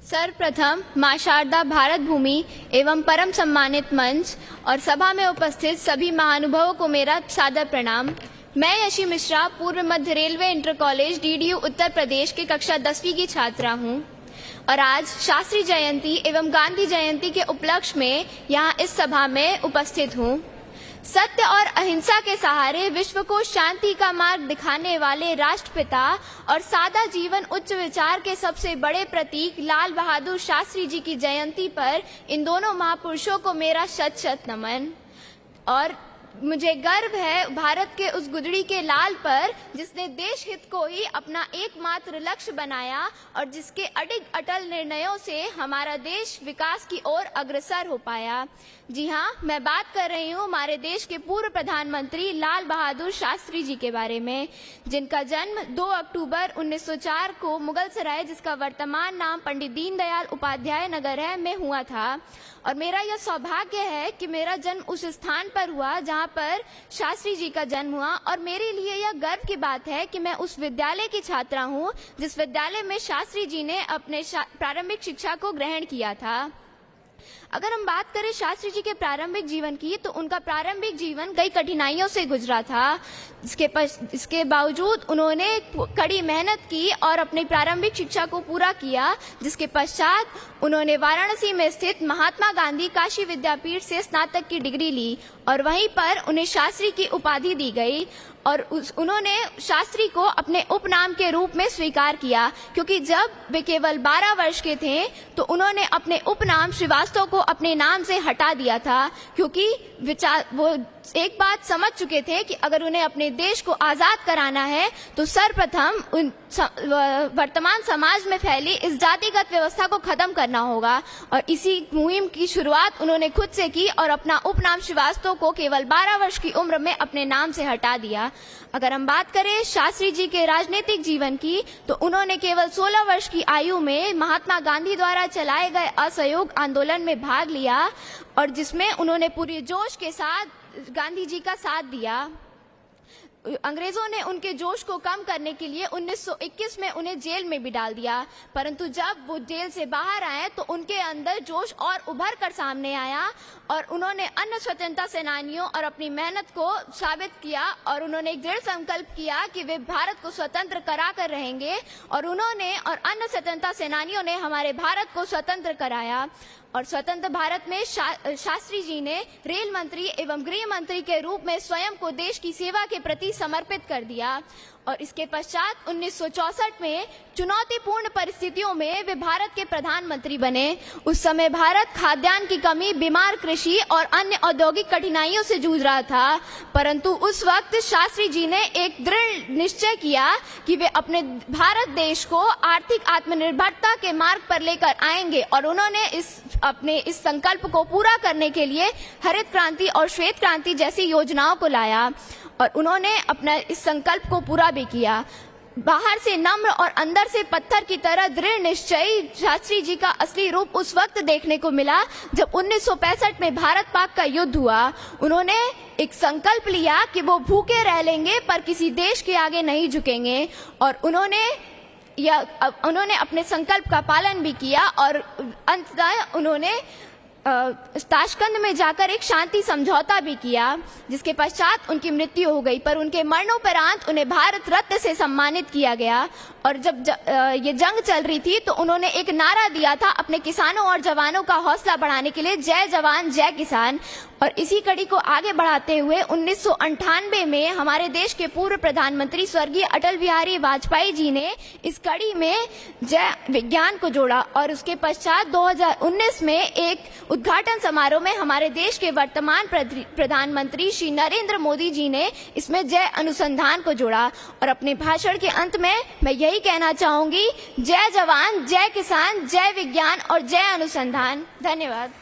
सर्वप्रथम मां शारदा भारत भूमि एवं परम सम्मानित मंच और सभा में उपस्थित सभी महानुभावों को मेरा सादर प्रणाम। मैं यशी मिश्रा पूर्व मध्य railway inter college DDU Uttar Pradesh की कक्षा 10वीं की छात्रा हूं और आज शास्त्री जयंती एवं गांधी जयंती के उपलक्ष्य में यहां इस सभा में उपस्थित हूं। सत्य और अहिंसा के सहारे विश्व को शांति का मार्ग दिखाने वाले राष्ट्रपिता और सादा जीवन उच्च विचार के सबसे बड़े प्रतीक लाल बहादुर शास्त्री जी की जयंती पर इन दोनों महापुरुषों को मेरा शत शत नमन। और मुझे गर्व है भारत के उस गुदड़ी के लाल पर जिसने देश हित को ही अपना एकमात्र लक्ष्य बनाया और जिसके अडिग अटल निर्णयों से हमारा देश विकास की ओर अग्रसर हो पाया। जी हाँ, मैं बात कर रही हूँ हमारे देश के पूर्व प्रधानमंत्री लाल बहादुर शास्त्री जी के बारे में, जिनका जन्म 2 अक्टूबर 1904 को मुगल सराय, जिसका वर्तमान नाम पंडित दीनदयाल उपाध्याय नगर है, में हुआ था। और मेरा यह सौभाग्य है कि मेरा जन्म उस स्थान पर हुआ जहाँ पर शास्त्री जी का जन्म हुआ और मेरे लिए यह गर्व की बात है कि मैं उस विद्यालय की छात्रा हूँ जिस विद्यालय में शास्त्री जी ने अपने प्रारंभिक शिक्षा को ग्रहण किया था। अगर हम बात करें शास्त्री जी के प्रारंभिक जीवन की, तो उनका प्रारंभिक जीवन कई कठिनाइयों से गुजरा था। इसके बावजूद उन्होंने कड़ी मेहनत की और अपनी प्रारंभिक शिक्षा को पूरा किया, जिसके पश्चात उन्होंने वाराणसी में स्थित महात्मा गांधी काशी विद्यापीठ से स्नातक की डिग्री ली और वहीं पर उन्हें शास्त्री की उपाधि दी गई। और उन्होंने शास्त्री को अपने उपनाम के रूप में स्वीकार किया, क्योंकि जब वे केवल 12 वर्ष के थे तो उन्होंने अपने उपनाम श्रीवास्तव को अपने नाम से हटा दिया था, क्योंकि वो एक बात समझ चुके थे कि अगर उन्हें अपने देश को आजाद कराना है तो सर्वप्रथम वर्तमान समाज में फैली इस जातिगत व्यवस्था को खत्म करना होगा। और इसी मुहिम की शुरुआत उन्होंने खुद से की और अपना उपनाम श्रीवास्तव को केवल 12 वर्ष की उम्र में अपने नाम से हटा दिया। अगर हम बात करें शास्त्री जी के राजनीतिक जीवन की, तो उन्होंने केवल 16 वर्ष की आयु में महात्मा गांधी द्वारा चलाए गए असहयोग आंदोलन में भाग लिया और जिसमें उन्होंने पूरे जोश के साथ गांधी जी का साथ दिया। अंग्रेजों ने उनके जोश को कम करने के लिए 1921 में उन्हें जेल में भी डाल दिया, परंतु जब वो जेल से बाहर आए तो उनके अंदर जोश और उभर कर सामने आया और उन्होंने अन्य स्वतंत्रता सेनानियों और अपनी मेहनत को साबित किया और उन्होंने एक दृढ़ संकल्प किया कि वे भारत को स्वतंत्र करा कर रहेंगे। और उन्होंने और अन्य स्वतंत्रता सेनानियों ने हमारे भारत को स्वतंत्र कराया। और स्वतंत्र भारत में शास्त्री जी ने रेल मंत्री एवं गृह मंत्री के रूप में स्वयं को देश की सेवा के प्रति समर्पित कर दिया। और इसके पश्चात 1964 में चुनौतीपूर्ण परिस्थितियों में वे भारत के प्रधानमंत्री बने। उस समय भारत खाद्यान्न की कमी, बीमार कृषि और अन्य औद्योगिक कठिनाइयों से जूझ रहा था, परंतु उस वक्त शास्त्री जी ने एक दृढ़ निश्चय किया कि वे अपने भारत देश को आर्थिक आत्मनिर्भरता के मार्ग पर लेकर आएंगे और उन्होंने अपने इस संकल्प को पूरा करने के लिए हरित क्रांति और श्वेत क्रांति जैसी योजनाओं को लाया और उन्होंने अपना इस संकल्प को पूरा भी किया। बाहर से नम्र और अंदर से पत्थर की तरह दृढ़ निश्चयी शास्त्री जी का असली रूप उस वक्त देखने को मिला जब 1965 में भारत पाक का युद्ध हुआ। उन्होंने एक संकल्प लिया कि वो भूखे रह लेंगे पर किसी देश के आगे नहीं झुकेंगे और उन्होंने अपने संकल्प का पालन भी किया और अंततः उन्होंने ताशकंद में जाकर एक शांति समझौता भी किया, जिसके पश्चात उनकी मृत्यु हो गई। पर उनके मरणोपरांत उन्हें भारत रत्न से सम्मानित किया गया। और जब ये जंग चल रही थी तो उन्होंने एक नारा दिया था अपने किसानों और जवानों का हौसला बढ़ाने के लिए, जय जवान जय किसान। और इसी कड़ी को आगे बढ़ाते हुए 1998 में हमारे देश के पूर्व प्रधानमंत्री स्वर्गीय अटल बिहारी वाजपेयी जी ने इस कड़ी में जय विज्ञान को जोड़ा और उसके पश्चात 2019 में एक उद्घाटन समारोह में हमारे देश के वर्तमान प्रधानमंत्री श्री नरेंद्र मोदी जी ने इसमें जय अनुसंधान को जोड़ा। और अपने भाषण के अंत में मैं यही कहना चाहूंगी, जय जवान जय किसान जय विज्ञान और जय अनुसंधान। धन्यवाद।